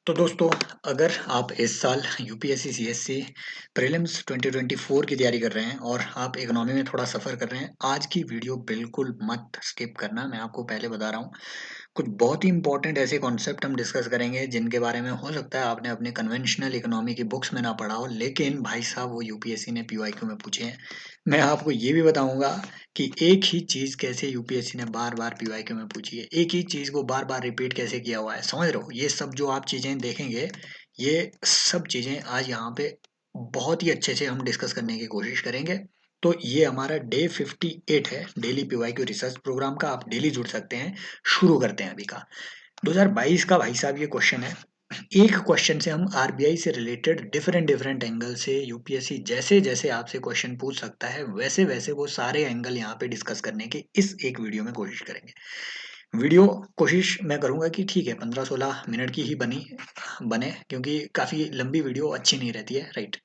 तो दोस्तों, अगर आप इस साल यूपीएससी सीएससी प्रीलिम्स 2024 की तैयारी कर रहे हैं और आप इकोनॉमी में थोड़ा सफ़र कर रहे हैं, आज की वीडियो बिल्कुल मत स्किप करना। मैं आपको पहले बता रहा हूँ, कुछ बहुत ही इंपॉर्टेंट ऐसे कॉन्सेप्ट हम डिस्कस करेंगे जिनके बारे में हो सकता है आपने अपने कन्वेंशनल इकोनॉमी की बुक्स में ना पढ़ा हो, लेकिन भाई साहब वो यूपीएससी ने पीवाईक्यू में पूछे हैं। मैं आपको ये भी बताऊंगा कि एक ही चीज़ कैसे यूपीएससी ने बार बार पीवाईक्यू में पूछी है, एक ही चीज़ को बार बार रिपीट कैसे किया हुआ है। समझ रहे हो? ये सब जो आप चीज़ें देखेंगे, ये सब चीज़ें आज यहाँ पे बहुत ही अच्छे से हम डिस्कस करने की कोशिश करेंगे। तो ये हमारा डे 58 है डेली पीवाईक्यू रिसर्च प्रोग्राम का। आप डेली जुड़ सकते हैं। शुरू करते हैं अभी का 2022 का भाई साहब ये क्वेश्चन है। एक क्वेश्चन से हम आरबीआई से रिलेटेड डिफरेंट डिफरेंट एंगल से यूपीएससी जैसे जैसे आपसे क्वेश्चन पूछ सकता है, वैसे वैसे वो सारे एंगल यहाँ पे डिस्कस करने की इस एक वीडियो में कोशिश करेंगे। वीडियो कोशिश मैं करूंगा कि ठीक है 15-16 मिनट की ही बने, क्योंकि काफ़ी लंबी वीडियो अच्छी नहीं रहती है, राइट।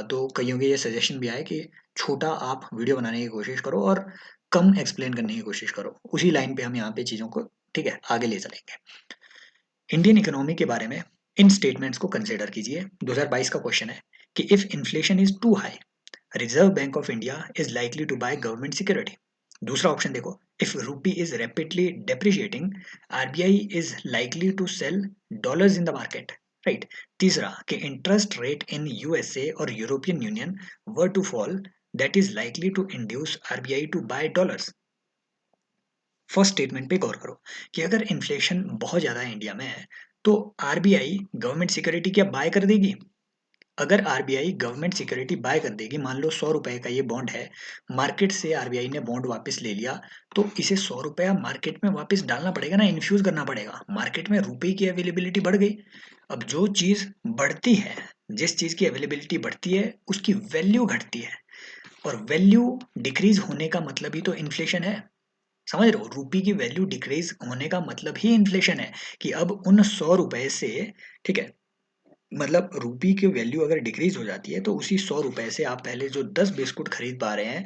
तो कईयों के ये सजेशन भी आए कि छोटा आप वीडियो बनाने की कोशिश करो और कम एक्सप्लेन करने की कोशिश करो। उसी लाइन पे हम यहाँ पे चीज़ों को ठीक है आगे ले चलेंगे। इंडियन इकोनॉमी के बारे में इन स्टेटमेंट्स को कंसिडर कीजिए। 2022 का क्वेश्चन है कि if inflation is too high, Reserve Bank of India is likely to buy government security. दूसरा ऑप्शन देखो, if rupee is rapidly depreciating, RBI is likely to sell dollars in the market, right. तीसरा कि interest rate in USA और European Union were to fall, that is likely to induce RBI to buy dollars. First statement पे गौर करो कि अगर inflation बहुत ज़्यादा इंडिया में है तो आरबीआई गवर्नमेंट सिक्योरिटी क्या बाय कर देगी। अगर आरबीआई गवर्नमेंट सिक्योरिटी बाय कर देगी, मान लो 100 रुपए का ये बॉन्ड है, मार्केट से आरबीआई ने बॉन्ड वापस ले लिया, तो इसे 100 रुपया मार्केट में वापस डालना पड़ेगा ना, इन्फ्यूज करना पड़ेगा। मार्केट में रुपए की अवेलेबिलिटी बढ़ गई। अब जो चीज़ बढ़ती है, जिस चीज़ की अवेलेबिलिटी बढ़ती है उसकी वैल्यू घटती है, और वैल्यू डिक्रीज होने का मतलब ही तो इन्फ्लेशन है। समझ रहे हो? रूपी की वैल्यू डिक्रीज होने का मतलब ही इन्फ्लेशन है कि अब उन 100 रुपए से, ठीक है, मतलब रूपी की वैल्यू अगर डिक्रीज हो जाती है तो उसी 100 रुपए से आप पहले जो 10 बिस्कुट खरीद पा रहे हैं,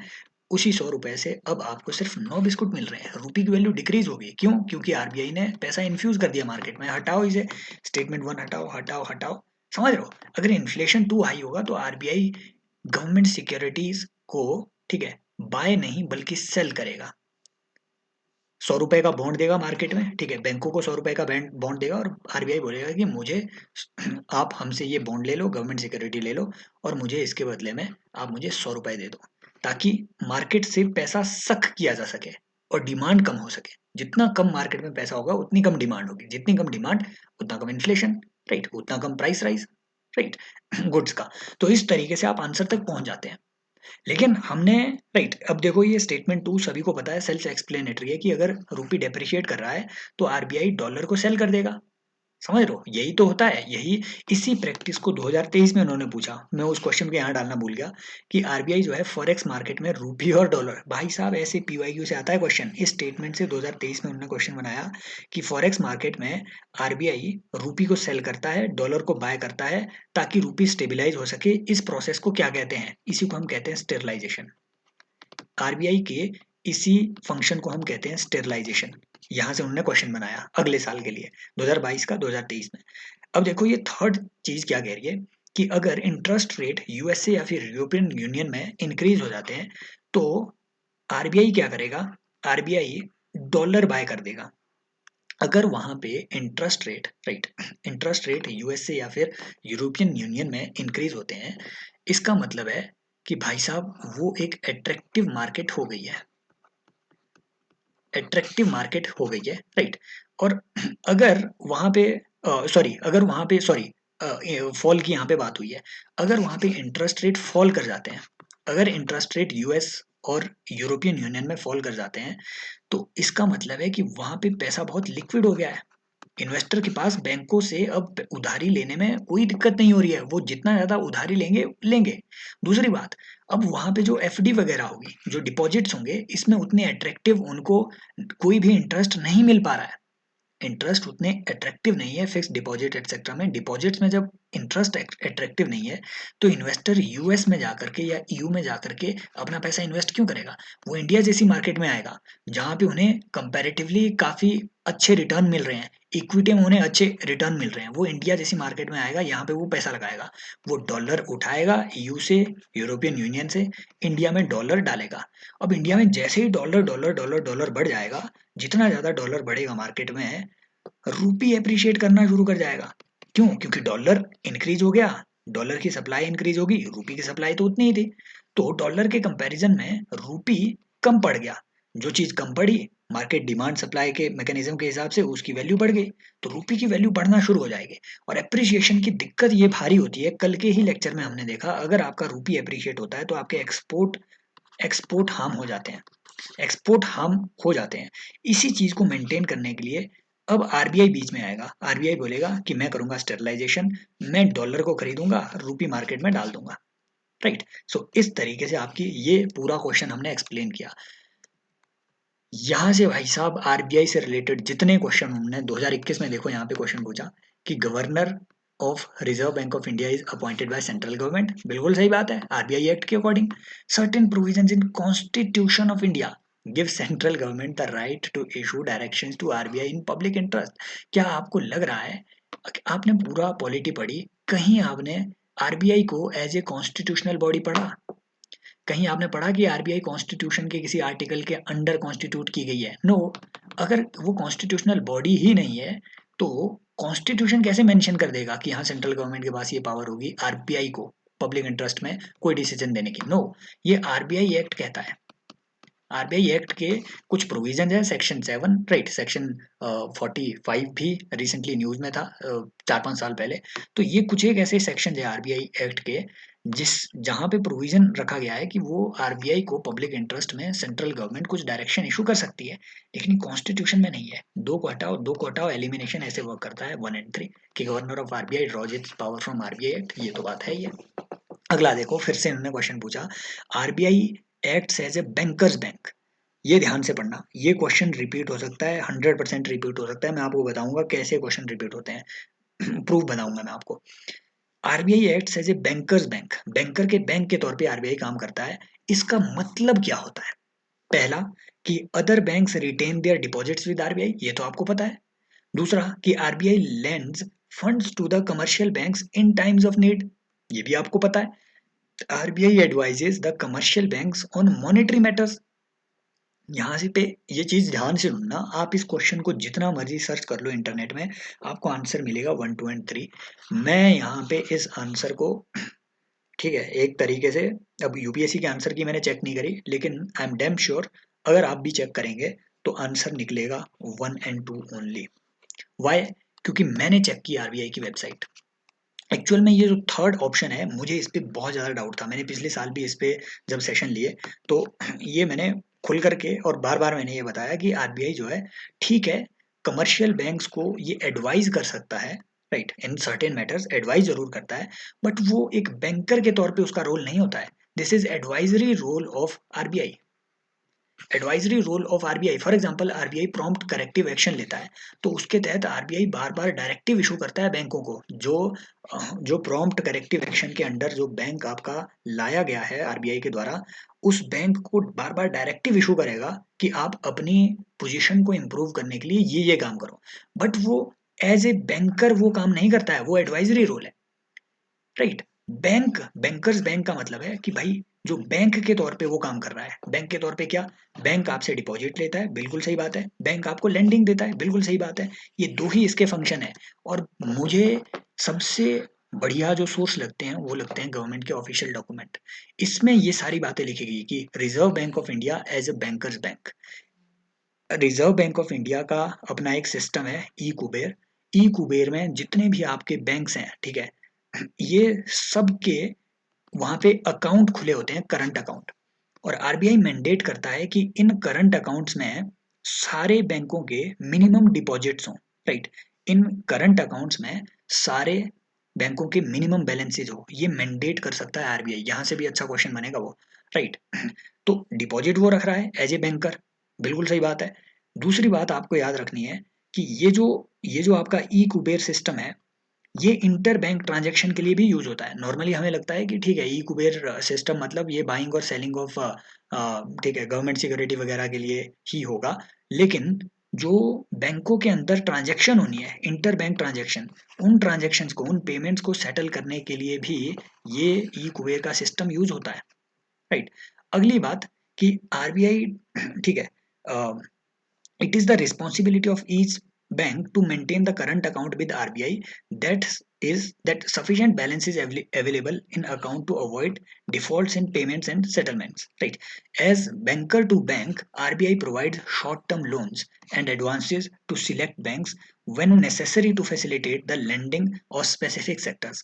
उसी 100 रुपए से अब आपको सिर्फ 9 बिस्कुट मिल रहे हैं। रूपी की वैल्यू डिक्रीज हो गई। क्यों? क्योंकि आरबीआई ने पैसा इन्फ्यूज कर दिया मार्केट में। हटाओ इसे, स्टेटमेंट वन हटाओ हटाओ हटाओ। समझ रहे हो? अगर इन्फ्लेशन टू हाई होगा तो आरबीआई गवर्नमेंट सिक्योरिटीज को, ठीक है, बाय नहीं बल्कि सेल करेगा। 100 रुपए का बॉन्ड देगा मार्केट में, ठीक है, बैंकों को 100 रुपए का बॉन्ड देगा और आरबीआई बोलेगा कि मुझे आप हमसे ये बॉन्ड ले लो, गवर्नमेंट सिक्योरिटी ले लो, और मुझे इसके बदले में आप मुझे 100 रुपए दे दो, ताकि मार्केट से पैसा सक किया जा सके और डिमांड कम हो सके। जितना कम मार्केट में पैसा होगा उतनी कम डिमांड होगी, जितनी कम डिमांड उतना कम इन्फ्लेशन, राइट, उतना कम प्राइस राइज, राइट, गुड्स का। तो इस तरीके से आप आंसर तक पहुंच जाते हैं। लेकिन हमने, राइट, अब देखो ये स्टेटमेंट टू सभी को पता है, सेल्फ एक्सप्लेनेटरी है कि अगर रूपी डेप्रिशिएट कर रहा है तो आरबीआई डॉलर को सेल कर देगा। समझ रहे हो? यही तो होता है। यही इसी प्रैक्टिस को 2023 में उन्होंने पूछा। मैं उस क्वेश्चन को यहाँ डालना भूल गया कि आरबीआई जो है फॉरेक्स मार्केट में रूपी और डॉलर, भाई साहब ऐसे पीवाईक्यू से आता है क्वेश्चन। इस स्टेटमेंट से 2023 में उन्होंने क्वेश्चन बनाया कि फॉरेक्स मार्केट में आरबीआई रूपी को सेल करता है, डॉलर को बाय करता है, ताकि रूपी स्टेबिलाईज हो सके। इस प्रोसेस को क्या कहते हैं? इसी को हम कहते हैं स्टेरलाइजेशन। आरबीआई के इसी फंक्शन को हम कहते हैं स्टेरलाइजेशन। यहां से उन्होंने क्वेश्चन बनाया अगले साल के लिए, 2022 का 2023 में। अब देखो ये थर्ड चीज क्या कह रही है कि अगर इंटरेस्ट रेट यूएसए या फिर यूरोपियन यूनियन में इंक्रीज हो जाते हैं तो आरबीआई क्या करेगा? आरबीआई डॉलर बाय कर देगा। अगर वहां पे interest rate, right, interest rate USA या फिर यूरोपियन यूनियन में इंक्रीज होते हैं, इसका मतलब है कि भाई साहब वो एक अट्रैक्टिव मार्केट हो गई है, अट्रैक्टिव मार्केट हो गई है, राइट। और अगर वहां पे सॉरी अगर वहां पे सॉरी फॉल की यहाँ पे बात हुई है, अगर वहां पे इंटरेस्ट रेट फॉल कर जाते हैं, अगर इंटरेस्ट रेट यूएस और यूरोपियन यूनियन में फॉल कर जाते हैं, तो इसका मतलब है कि वहां पे पैसा बहुत लिक्विड हो गया है। इन्वेस्टर के पास बैंकों से अब उधारी लेने में कोई दिक्कत नहीं हो रही है, वो जितना ज़्यादा उधारी लेंगे लेंगे। दूसरी बात, अब वहाँ पे जो एफडी वगैरह होगी, जो डिपॉजिट्स होंगे, इसमें उतने अट्रैक्टिव उनको कोई भी इंटरेस्ट नहीं मिल पा रहा है। इंटरेस्ट उतने अट्रैक्टिव नहीं है फिक्स डिपॉजिट एटसेट्रा में। डिपॉजिट्स में जब इंटरेस्ट अट्रैक्टिव नहीं है, तो इन्वेस्टर यूएस में जाकर के या ईयू में जाकर के अपना पैसा इन्वेस्ट क्यों करेगा? वो इंडिया जैसी मार्केट में आएगा, जहाँ पे उन्हें कंपैरेटिवली काफ़ी अच्छे रिटर्न मिल रहे हैं, इक्विटी में उन्हें अच्छे रिटर्न मिल रहे हैं। वो इंडिया जैसी मार्केट में आएगा, यहाँ पे वो पैसा लगाएगा। वो डॉलर उठाएगा ईयू से, यूरोपियन यूनियन से, इंडिया में डॉलर डालेगा। अब इंडिया में जैसे ही डॉलर डॉलर डॉलर डॉलर बढ़ जाएगा, जितना ज़्यादा डॉलर बढ़ेगा मार्केट में, रूपी एप्रिशिएट करना शुरू कर जाएगा। क्यों? क्योंकि डॉलर इंक्रीज हो गया, डॉलर की सप्लाई इंक्रीज होगी, रूपी की सप्लाई तो उतनी ही थी, तो डॉलर के कंपैरिजन में रूपी कम पड़ गया। जो चीज कम पड़ी, मार्केट डिमांड सप्लाई के मैकेनिज्म के हिसाब से उसकी वैल्यू बढ़ गई, तो रूपी की वैल्यू बढ़ना शुरू हो जाएगी। और एप्रिसिएशन की दिक्कत ये भारी होती है, कल के ही लेक्चर में हमने देखा, अगर आपका रूपी एप्रिशिएट होता है तो आपके एक्सपोर्ट एक्सपोर्ट हार्म हो जाते हैं, एक्सपोर्ट हार्म हो जाते हैं। इसी चीज को मेंटेन करने के लिए अब आरबीआई बीच में आएगा। आरबीआई बोलेगा कि मैं करूंगा स्टेरलाइजेशन, मैं डॉलर को खरीदूंगा, रूपी मार्केट में डाल दूंगा। राइट। सो इस तरीके से आपकी ये पूरा क्वेश्चन हमने एक्सप्लेन किया। यहाँ से भाई साहब आरबीआई से रिलेटेड जितने क्वेश्चन हमने 2021 में, देखो यहाँ पे क्वेश्चन पूछा कि governor of Reserve Bank of India is appointed by central government. बिल्कुल सही बात है, आरबीआई एक्ट के according. Certain provisions in constitution of India give central government the right to issue directions to RBI in public interest. क्या आपको लग रहा है कि आपने पूरा पॉलिटी पढ़ी, कहीं आपने आरबीआई को एज ए कॉन्स्टिट्यूशनल बॉडी पढ़ा? कहीं आपने पढ़ा कि आरबीआई कॉन्स्टिट्यूशन के किसी आर्टिकल के अंडर कॉन्स्टिट्यूट की गई है? नो। अगर वो कॉन्स्टिट्यूशनल बॉडी ही नहीं है, तो कॉन्स्टिट्यूशन कैसे मेंशन कर देगा कि हाँ सेंट्रल गवर्नमेंट के पास ये पावर होगी आरबीआई को पब्लिक इंटरेस्ट में कोई डिसीजन देने की? नो, ये आरबीआई एक्ट कहता है। आरबीआई एक्ट के कुछ प्रोविजन है, सेक्शन 7, राइट, सेक्शन 45 भी रिसेंटली न्यूज में था 4-5 साल पहले। तो ये कुछ एक ऐसे सेक्शन है आरबीआई एक्ट के, जिस जहाँ पे प्रोविजन रखा गया है कि वो आरबीआई को पब्लिक इंटरेस्ट में सेंट्रल गवर्नमेंट कुछ डायरेक्शन इशू कर सकती है, लेकिन कॉन्स्टिट्यूशन में नहीं है। दो को हटाओ, एलिमिनेशन ऐसे वर्क करता है 1 and 3 कि governor of RBI draws its power from RBI act, ये तो बात है ही है। अगला देखो, फिर से इन्होंने क्वेश्चन पूछा, RBI acts as a banker's bank. ये ध्यान से पढ़ना, ये क्वेश्चन रिपीट हो सकता है, 100% रिपीट हो सकता है। मैं आपको बताऊंगा कैसे क्वेश्चन रिपीट होते हैं प्रूफ बताऊंगा मैं आपको। RBI acts as a banker's bank, banker के बैंक के तौर पे आरबीआई काम करता है। इसका मतलब क्या होता है? पहला, कि other banks retain their deposits with RBI, ये तो आपको पता है। दूसरा, कि RBI lends funds to the commercial banks in times of need, ये भी आपको पता है। RBI advises the commercial banks on monetary matters. यहाँ से पे ये चीज ध्यान से सुनना, आप इस क्वेश्चन को जितना मर्जी सर्च कर लो इंटरनेट में, आपको आंसर मिलेगा 1, 2 and 3। मैं यहाँ पे इस आंसर को, ठीक है, एक तरीके से, अब यूपीएससी के आंसर की मैंने चेक नहीं करी, लेकिन आई एम डैम श्योर अगर आप भी चेक करेंगे तो आंसर निकलेगा 1 and 2 ओनली। वाई? क्योंकि मैंने चेक की आरबीआई की वेबसाइट। एक्चुअल में ये जो थर्ड ऑप्शन है, मुझे इस पे बहुत ज़्यादा डाउट था। मैंने पिछले साल भी इस पे जब सेशन लिए, तो ये मैंने खुल करके और बार बार मैंने ये बताया कि आरबीआई जो है, ठीक है, कमर्शियल बैंक्स को ये एडवाइज कर सकता है, right, in certain matters advise जरूर करता है, बट वो एक बैंकर के तौर पे उसका रोल नहीं होता है। This is advisory role of RBI. Advisory role of RBI, for example RBI prompt corrective action लेता है, तो उसके तहत आरबीआई बार बार डायरेक्टिव इशू करता है बैंकों को। जो प्रॉम्प्ट करेक्टिव एक्शन के अंडर जो बैंक आपका लाया गया है आरबीआई के द्वारा, उस बैंक को बार बार डायरेक्टिव इशू करेगा कि आप अपनी पोजीशन को इम्प्रूव करने के लिए ये काम करो, बट वो एज ए बैंकर वो काम नहीं करता है, वो एडवाइजरी रोल है, राइट। बैंक, बैंकर्स बैंक का मतलब है कि भाई जो बैंक के तौर पे वो काम कर रहा है। बैंक के तौर पे क्या? बैंक आपसे डिपॉजिट लेता है, बिल्कुल सही बात है। बैंक आपको लेंडिंग देता है, बिल्कुल सही बात है। ये दो ही इसके फंक्शन है। और मुझे सबसे बढ़िया जो सोर्स लगते हैं वो लगते हैं गवर्नमेंट के ऑफिशियल डॉक्यूमेंट। इसमें ये सारी बातें लिखी गई कि Reserve Bank of India as a banker's bank. Reserve Bank of India का अपना एक सिस्टम है, ई कुबेर। ई कुबेर में जितने भी आपके बैंक्स हैं, ठीक है, ये सबके वहाँ पे अकाउंट खुले होते हैं, करंट अकाउंट। और आरबीआई मैंडेट करता है कि इन करंट अकाउंट्स में सारे बैंकों के मिनिमम डिपॉजिट्स हों, राइट। इन करंट अकाउंट्स में सारे बैंकों के मिनिमम बैलेंसेज हो, ये मैंडेट कर सकता है आरबीआई। यहाँ से भी अच्छा क्वेश्चन बनेगा वो, राइट। तो डिपॉजिट वो रख रहा है एज ए बैंकर, बिल्कुल सही बात है। दूसरी बात आपको याद रखनी है कि ये जो आपका ई कुबेर सिस्टम है, ये इंटर बैंक ट्रांजैक्शन के लिए भी यूज होता है। नॉर्मली हमें लगता है कि ठीक है, ई कुबेर सिस्टम मतलब ये बाइंग और सेलिंग ऑफ ठीक है गवर्नमेंट सिक्योरिटी वगैरह के लिए ही होगा, लेकिन जो बैंकों के अंदर ट्रांजैक्शन होनी है, इंटर बैंक ट्रांजैक्शन, उन ट्रांजैक्शंस को, उन पेमेंट्स को सेटल करने के लिए भी ये ई कुबेर का सिस्टम यूज होता है, राइट। अगली बात कि आरबीआई ठीक है, it is the responsibility of each bank to maintain the current account with RBI, that that sufficient balance is available in account to avoid defaults in payments and settlements, right. As banker to bank, RBI provides short term loans and advances to select banks when necessary to facilitate the lending of specific sectors.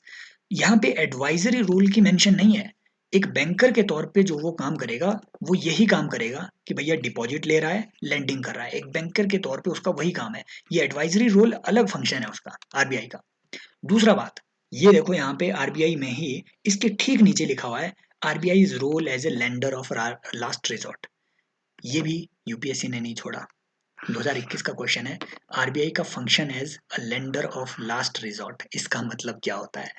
यहाँ पे advisory rule की mention नहीं है। एक banker के तौर पे जो वो काम करेगा, वो यही काम करेगा कि भैया डिपॉजिट ले रहा है, लेंडिंग कर रहा है। एक बैंकर के तौर पे उसका वही काम है। ये एडवाइजरी रोल अलग फंक्शन है उसका, आरबीआई का। दूसरा बात, ये देखो यहाँ पे आरबीआई में ही इसके ठीक नीचे लिखा हुआ है, RBI is role as a lender of last resort. ये भी यूपीएससी ने नहीं छोड़ा। 2021 का क्वेश्चन है, आरबीआई का function as a lender of last resort. इसका मतलब क्या होता है,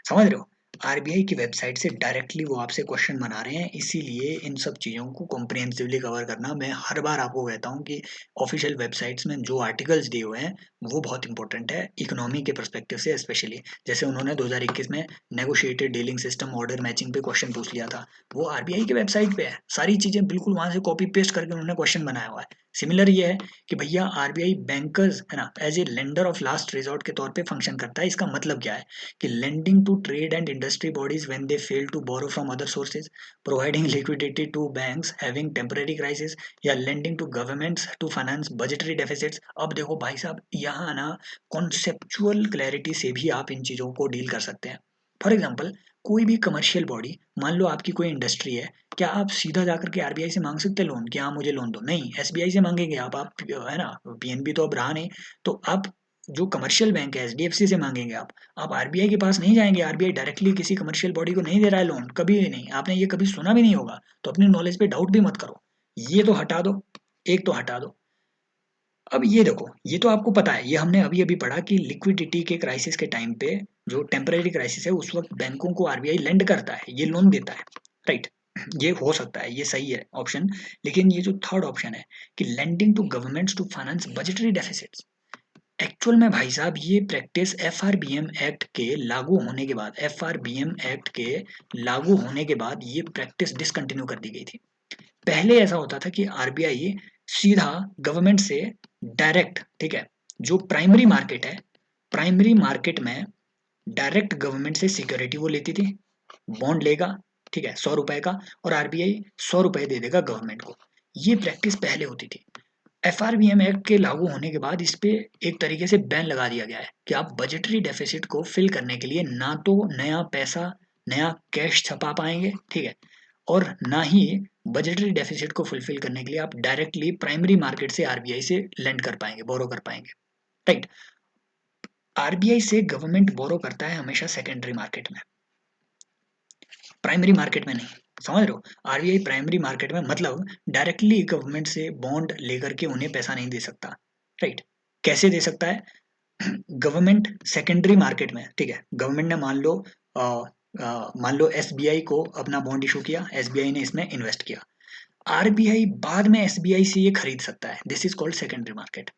समझ रहे हो। आरबीआई की वेबसाइट से डायरेक्टली वो आपसे क्वेश्चन बना रहे हैं, इसीलिए इन सब चीज़ों को कॉम्प्रिहेंसिवली कवर करना, मैं हर बार आपको कहता हूँ कि ऑफिशियल वेबसाइट्स में जो आर्टिकल्स दिए हुए हैं वो बहुत इंपॉर्टेंट है इकोनॉमी के परस्पेक्टिव से स्पेशली। जैसे उन्होंने 2021 में negotiated dealing system order matching पे क्वेश्चन पूछ लिया था, वो आरबीआई की वेबसाइट पे है, सारी चीज़ें बिल्कुल वहाँ से कॉपी पेस्ट करके उन्होंने क्वेश्चन बनाया हुआ है। सिमिलर ये है कि भैया आरबीआई बैंकर्स है ना, as a lender of last resort के तौर पे फंक्शन करता है। इसका मतलब क्या है कि lending to trade and industry bodies when they fail to borrow from other sources, providing liquidity to banks having temporary crisis, या lending to governments to finance budgetary deficits. अब देखो भाई साहब, यहाँ ना कॉन्सेप्चुअल क्लैरिटी से भी आप इन चीज़ों को डील कर सकते हैं। फॉर एग्जाम्पल, कोई भी कमर्शियल बॉडी, मान लो आपकी कोई इंडस्ट्री है, क्या आप सीधा जाकर के आरबीआई से मांग सकते हैं लोन कि हाँ मुझे लोन दो? नहीं, एसबीआई से मांगेंगे आप है ना, पीएनबी तो अब रहा नहीं, तो आप जो कमर्शियल बैंक है एचडीएफसी से मांगेंगे आप आरबीआई के पास नहीं जाएंगे। आरबीआई डायरेक्टली किसी कमर्शियल बॉडी को नहीं दे रहा है लोन, कभी भी नहीं। आपने ये कभी सुना भी नहीं होगा, तो अपनी नॉलेज पे डाउट भी मत करो। ये तो हटा दो, एक तो हटा दो। अब ये देखो, ये तो आपको पता है, ये हमने अभी अभी पढ़ा कि लिक्विडिटी के क्राइसिस के टाइम पे, जो टेम्परेरी क्राइसिस है उस वक्त बैंकों को आरबीआई लेंड करता है, ये लोन देता है, राइट। ये हो सकता है, ये सही है ऑप्शन। लेकिन ये जो थर्ड ऑप्शन है कि lending to governments to finance budgetary deficits, actual में भाई साहब ये प्रैक्टिस एफआरबीएम एक्ट के लागू होने के बाद, एफआरबीएम एक्ट के लागू होने के बाद ये प्रैक्टिस डिसकंटिन्यू कर दी गई थी। पहले ऐसा होता था कि आरबीआई सीधा गवर्नमेंट से डायरेक्ट, ठीक है, जो प्राइमरी मार्केट है, प्राइमरी मार्केट में डायरेक्ट गवर्नमेंट से सिक्योरिटी वो लेती थी, बॉन्ड लेगा, ठीक है, 100 रुपए का, और आरबीआई 100 रुपए दे देगा गवर्नमेंट को। ये प्रैक्टिस पहले होती थी। एफआरबीएम एक्ट के लागू होने के बाद इस पे एक तरीके से बैन लगा दिया गया है कि आप बजटरी डेफिसिट को फिल करने के लिए ना तो नया पैसा, नया कैश छपा पाएंगे, ठीक है, और ना ही बजटरी डेफिसिट को फुलफिल करने के लिए आप डायरेक्टली प्राइमरी मार्केट से आरबीआई से लेंड कर पाएंगे, बोरो कर पाएंगे, राइट। आरबीआई से गवर्नमेंट बोरो करता है हमेशा सेकेंडरी मार्केट में, प्राइमरी मार्केट में नहीं। समझ रहे हो, आरबीआई प्राइमरी मार्केट में मतलब डायरेक्टली गवर्नमेंट से बॉन्ड लेकर के उन्हें पैसा नहीं दे सकता, राइट। कैसे दे सकता है, गवर्नमेंट सेकेंडरी मार्केट में, ठीक है, गवर्नमेंट ने मान लो एसबीआई को अपना बॉन्ड इशू किया, एसबीआई ने इसमें इन्वेस्ट किया, आरबीआई बाद में एसबीआई से ये खरीद सकता है। This is called secondary market,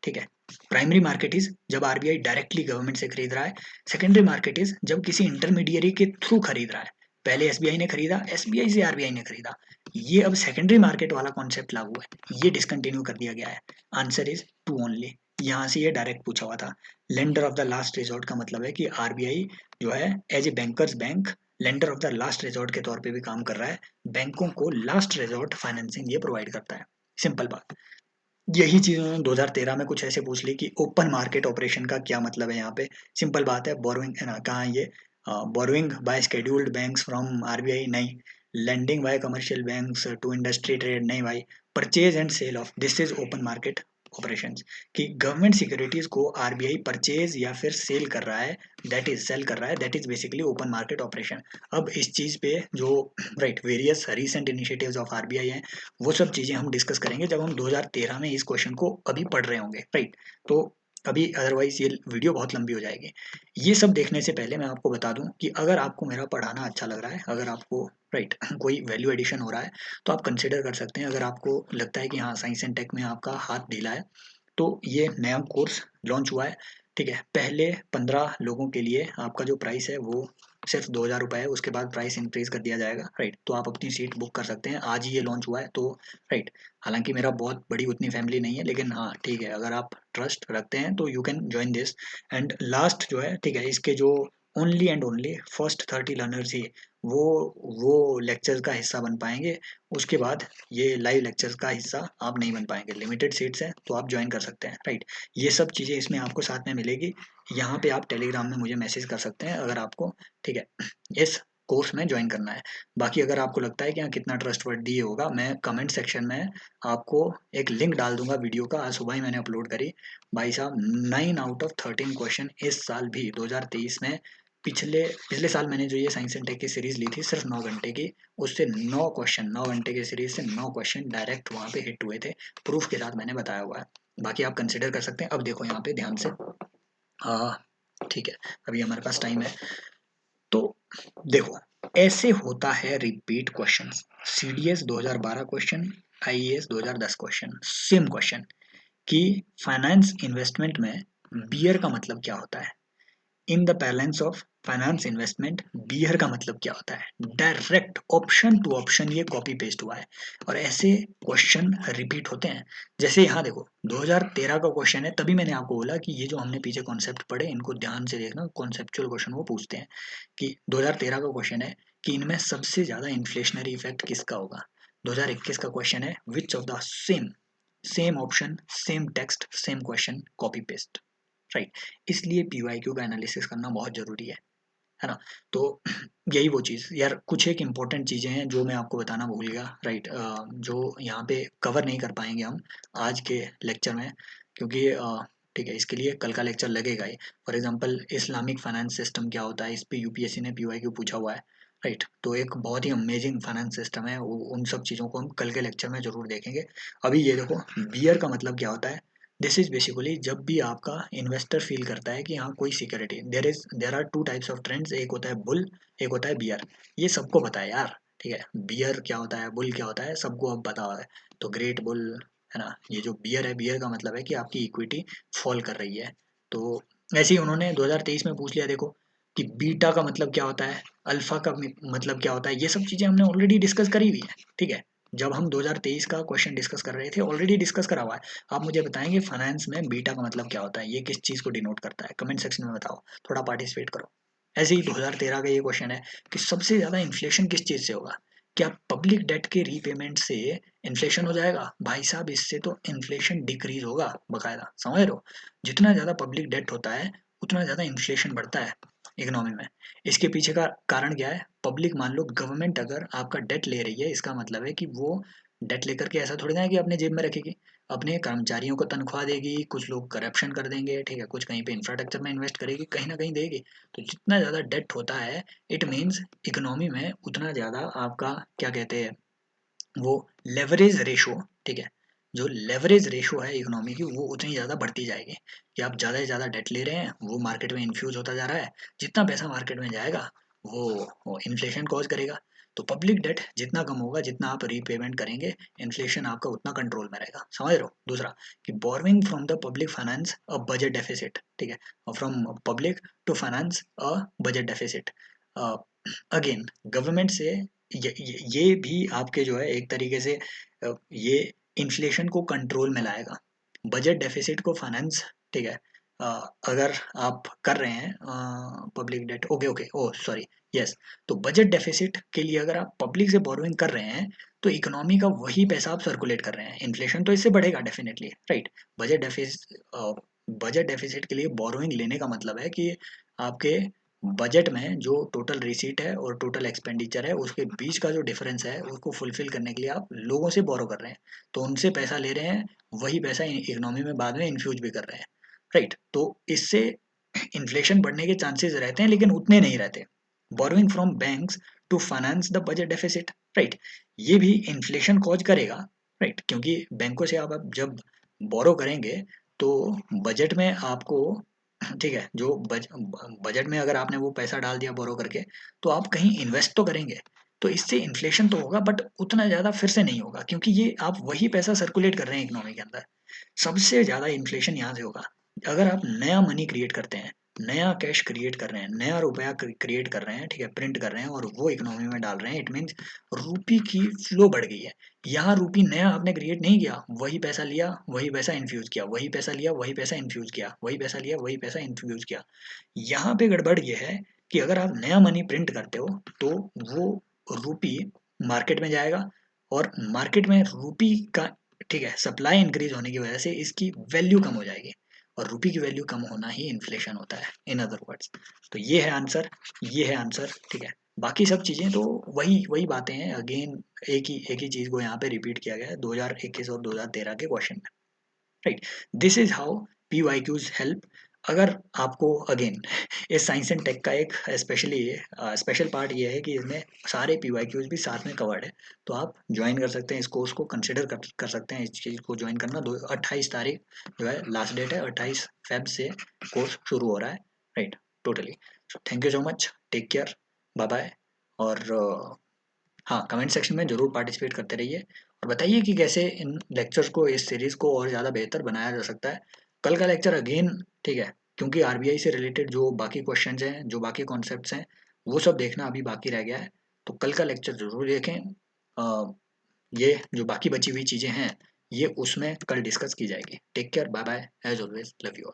ठीक है। प्राइमरी मार्केट इज जब आरबीआई डायरेक्टली गवर्नमेंट से खरीद रहा है, सेकेंडरी मार्केट इज जब किसी इंटरमीडियरी के थ्रू खरीद रहा है। पहले एसबीआई ने खरीदा, एसबीआई से आरबीआई ने खरीदा, ये अब सेकेंडरी मार्केट वाला कॉन्सेप्ट लागू है, ये डिसकंटिन्यू कर दिया गया है। Answer is two only. यहाँ से ये डायरेक्ट पूछा हुआ था। Lender of the last resort का मतलब है कि आरबीआई जो है as a banker's bank, lender of the last resort के तौर पे भी काम कर रहा है, बैंकों को लास्ट रिजॉर्ट फाइनेंसिंग ये प्रोवाइड करता है। सिंपल बात। यही चीज़ उन्होंने 2013 में कुछ ऐसे पूछ ली कि ओपन मार्केट ऑपरेशन का क्या मतलब है यहाँ पे। सिंपल बात है, बोरोइंग है ना, कहाँ है ये, borrowing by scheduled banks from RBI नहीं, lending by commercial banks to industry trade नहीं भाई, purchase and sale of, this is open market operations, कि गवर्नमेंट सिक्योरिटीज को आरबीआई परचेज या फिर सेल कर रहा है, दैट इज सेल कर रहा है, that is basically open market operation. अब इस चीज़ पे जो right various recent initiatives of RBI हैं, वो सब चीज़ें हम डिस्कस करेंगे जब हम 2013 में इस क्वेश्चन को अभी पढ़ रहे होंगे, राइट। तो अभी अदरवाइज ये वीडियो बहुत लंबी हो जाएगी। ये सब देखने से पहले मैं आपको बता दूं कि अगर आपको मेरा पढ़ाना अच्छा लग रहा है, अगर आपको राइट कोई वैल्यू एडिशन हो रहा है, तो आप कंसिडर कर सकते हैं। अगर आपको लगता है कि हाँ साइंस एंड टेक में आपका हाथ ढीला है, तो ये नया कोर्स लॉन्च हुआ है, ठीक है। पहले 15 लोगों के लिए आपका जो प्राइस है वो सिर्फ 2,000 रुपये है, उसके बाद प्राइस इंक्रीज कर दिया जाएगा, राइट। तो आप अपनी सीट बुक कर सकते हैं, आज ही ये लॉन्च हुआ है तो राइट। हालांकि मेरा बहुत बड़ी उतनी फैमिली नहीं है, लेकिन हाँ ठीक है, अगर आप ट्रस्ट रखते हैं तो you can join this. And last जो है, ठीक है, इसके जो only and only first 30 learners ही वो वो लेक्चर का हिस्सा बन पाएंगे। उसके बाद ये लाइव लेक्चर्स का हिस्सा आप नहीं बन पाएंगे। लिमिटेड सीट्स हैं तो आप ज्वाइन कर सकते हैं, राइट। ये सब चीज़ें इसमें आपको साथ में मिलेगी। यहाँ पे आप टेलीग्राम में मुझे मैसेज कर सकते हैं अगर आपको, ठीक है, इस कोर्स में ज्वाइन करना है। बाकी अगर आपको लगता है कि हाँ कितना ट्रस्टवर्दी ये होगा, मैं कमेंट सेक्शन में आपको एक लिंक डाल दूंगा वीडियो का, आज सुबह ही मैंने अपलोड करी। भाई साहब 9 आउट ऑफ 13 क्वेश्चन इस साल भी 2023 में, पिछले पिछले साल मैंने जो ये साइंस एंड टेक की सीरीज ली थी सिर्फ 9 घंटे की, उससे 9 क्वेश्चन, 9 घंटे की सीरीज से 9 क्वेश्चन डायरेक्ट वहाँ पे हिट हुए थे, प्रूफ के साथ मैंने बताया हुआ है। बाकी आप कंसिडर कर सकते हैं। अब देखो यहाँ पे ध्यान से, ठीक है, अभी हमारे पास टाइम है तो देखो, ऐसे होता है repeat questions. CDS 2012 question, IAS 2010 question, same question कि फाइनेंस इन्वेस्टमेंट में बियर का मतलब क्या होता है। In the parlance of finance investment, bear का मतलब क्या होता है। डायरेक्ट ऑप्शन टू ऑप्शन ये कॉपी पेस्ट हुआ है, और ऐसे क्वेश्चन रिपीट होते हैं। जैसे यहाँ देखो 2013 का क्वेश्चन है, तभी मैंने आपको बोला कि ये जो हमने पीछे कॉन्सेप्ट पढ़े इनको ध्यान से देखना, कॉन्सेप्चुअल क्वेश्चन वो पूछते हैं कि 2013 का क्वेश्चन है कि इनमें सबसे ज्यादा इन्फ्लेशनरी इफेक्ट किसका होगा। 2021 का क्वेश्चन है which of the same, same option, same text, same question, copy paste, right. इसलिए पीवाईक्यू का एनालिसिस करना बहुत जरूरी है ना। तो यही वो चीज़ यार, कुछ एक इम्पोर्टेंट चीज़ें हैं जो मैं आपको बताना भूल गया, राइट, जो यहाँ पे कवर नहीं कर पाएंगे हम आज के लेक्चर में, क्योंकि ठीक है, इसके लिए कल का लेक्चर लगेगा ही। For example Islamic finance system क्या होता है, इस पे यूपीएससी ने पीवाईक्यू पूछा हुआ है, राइट। तो एक बहुत ही अमेजिंग फाइनेंस सिस्टम है, उन सब चीज़ों को हम कल के लेक्चर में जरूर देखेंगे। अभी ये देखो, बियर का मतलब क्या होता है। दिस इज बेसिकली जब भी आपका इन्वेस्टर फील करता है कि हाँ कोई security, there are two types of trends, एक होता है बुल, एक होता है बियर। ये सबको पता है यार, ठीक है, बियर क्या होता है, बुल क्या होता है, सबको अब पता है। तो ग्रेट बुल है ना, ये जो बियर है, बियर का मतलब है कि आपकी इक्विटी फॉल कर रही है। तो ऐसे ही उन्होंने 2023 में पूछ लिया, देखो कि बीटा का मतलब क्या होता है, अल्फा का मतलब क्या होता है। ये सब चीज़ें हमने ऑलरेडी डिस्कस करी हुई है, ठीक है। जब हम 2023 का क्वेश्चन डिस्कस कर रहे थे ऑलरेडी डिस्कस करा हुआ है। आप मुझे बताएंगे फाइनेंस में बीटा का मतलब क्या होता है, ये किस चीज़ को डिनोट करता है, कमेंट सेक्शन में बताओ, थोड़ा पार्टिसिपेट करो। ऐसे ही 2013 का ये क्वेश्चन है कि सबसे ज़्यादा इन्फ्लेशन किस चीज़ से होगा। क्या पब्लिक डेट के रीपेमेंट से इन्फ्लेशन हो जाएगा। भाई साहब इससे तो इन्फ्लेशन डिक्रीज होगा बकायदा, समझ रहे हो। जितना ज़्यादा पब्लिक डेट होता है उतना ज़्यादा इन्फ्लेशन बढ़ता है इकोनॉमी में। इसके पीछे का कारण क्या है, पब्लिक, मान लो गवर्नमेंट अगर आपका डेट ले रही है, इसका मतलब है कि वो डेट लेकर के ऐसा थोड़ी ना है कि अपने जेब में रखेगी, अपने कर्मचारियों को तनख्वाह देगी, कुछ लोग करप्शन कर देंगे, ठीक है, कुछ कहीं पे इंफ्रास्ट्रक्चर में इन्वेस्ट करेगी, कहीं ना कहीं देगी। तो जितना ज़्यादा डेट होता है, इट मीन्स इकोनॉमी में उतना ज़्यादा आपका क्या कहते हैं वो लेवरेज रेशो, ठीक है, जो लेवरेज रेशो है इकोनॉमी की वो उतनी ज़्यादा बढ़ती जाएगी कि आप ज़्यादा से ज़्यादा डेट ले रहे हैं, वो मार्केट में इन्फ्यूज होता जा रहा है। जितना पैसा मार्केट में जाएगा वो इन्फ्लेशन कॉज करेगा। तो पब्लिक डेट जितना कम होगा, जितना आप रीपेमेंट करेंगे, इन्फ्लेशन आपका उतना कंट्रोल में रहेगा, समझ रहे हो। दूसरा कि borrowing from the public finance a budget deficit, ठीक है, from public to finance a budget deficit, again government से ये भी आपके जो है एक तरीके से ये इन्फ्लेशन को कंट्रोल में लाएगा। बजट डेफिसिट को फाइनेंस, ठीक है, अ, अगर आप कर रहे हैं पब्लिक डेट, ओके ओके, ओ सॉरी, यस। तो बजट डेफिसिट के लिए अगर आप पब्लिक से बोरोइंग कर रहे हैं तो इकोनॉमी का वही पैसा आप सर्कुलेट कर रहे हैं, इन्फ्लेशन तो इससे बढ़ेगा definitely, right. Budget deficit, budget deficit के लिए बोरोइंग लेने का मतलब है कि आपके बजट में जो टोटल रिसीट है और टोटल एक्सपेंडिचर है उसके बीच का जो डिफरेंस है उसको फुलफिल करने के लिए आप लोगों से बोरो कर रहे हैं, तो उनसे पैसा ले रहे हैं, वही पैसा इकोनॉमी में बाद में इन्फ्यूज भी कर रहे हैं, राइट। तो इससे इन्फ्लेशन बढ़ने के चांसेस रहते हैं लेकिन उतने नहीं रहते। Borrowing from banks to finance the budget deficit, right, ये भी इन्फ्लेशन कॉज करेगा, राइट, क्योंकि बैंकों से आप जब बोरो करेंगे तो बजट में आपको ठीक है, जो बजट में अगर आपने वो पैसा डाल दिया बोरो करके, तो आप कहीं इन्वेस्ट तो करेंगे, तो इससे इन्फ्लेशन तो होगा बट उतना ज़्यादा फिर से नहीं होगा, क्योंकि ये आप वही पैसा सर्कुलेट कर रहे हैं इकोनॉमी के अंदर। सबसे ज़्यादा इन्फ्लेशन यहाँ से होगा। अगर आप नया मनी क्रिएट करते हैं, नया कैश क्रिएट कर रहे हैं, नया रुपया क्रिएट कर रहे हैं, ठीक है, प्रिंट कर रहे हैं और वो इकोनॉमी में डाल रहे हैं, इट मीन्स रूपी की फ्लो बढ़ गई है। यहाँ रूपी नया आपने क्रिएट नहीं किया, वही पैसा लिया, वही पैसा इन्फ्यूज किया, वही पैसा लिया, वही पैसा इन्फ्यूज किया, वही पैसा लिया, वही पैसा इन्फ्यूज किया। यहाँ पे गड़बड़ ये है कि अगर आप नया मनी प्रिंट करते हो तो वो रूपी मार्केट में जाएगा और मार्केट में रूपी का, ठीक है, सप्लाई इंक्रीज होने की वजह से इसकी वैल्यू कम हो जाएगी और रूपी की वैल्यू कम होना ही इन्फ्लेशन होता है, इन अदर वर्ड्स। तो ये है आंसर, ये है आंसर, ठीक है। बाकी सब चीज़ें तो वही वही बातें हैं, अगेन एक ही चीज़ को यहाँ पे रिपीट किया गया है 2021 और 2013 के क्वेश्चन में, right. This is how P Y Qs help. अगर आपको अगेन इस साइंस एंड टेक का एक स्पेशली स्पेशल पार्ट ये है कि इसमें सारे पी वाई क्यूज भी साथ में कवर्ड है, तो आप ज्वाइन कर सकते हैं इस कोर्स को, कंसिडर कर सकते हैं इस चीज़ को ज्वाइन करना। 28 तारीख जो है लास्ट डेट है, 28 फेब से कोर्स शुरू हो रहा है, right, totally. Thank you so much, take care, bye bye. और हाँ, कमेंट सेक्शन में ज़रूर पार्टिसिपेट करते रहिए और बताइए कि कैसे इन लेक्चर्स को, इस सीरीज़ को और ज़्यादा बेहतर बनाया जा सकता है। कल का लेक्चर अगेन, ठीक है, क्योंकि आरबीआई से रिलेटेड जो बाकी क्वेश्चंस हैं, जो बाकी कॉन्सेप्ट्स हैं, वो सब देखना अभी बाकी रह गया है, तो कल का लेक्चर ज़रूर देखें। ये जो बाकी बची हुई चीज़ें हैं, ये उसमें कल डिस्कस की जाएगी। Take care, bye bye, as always love you all.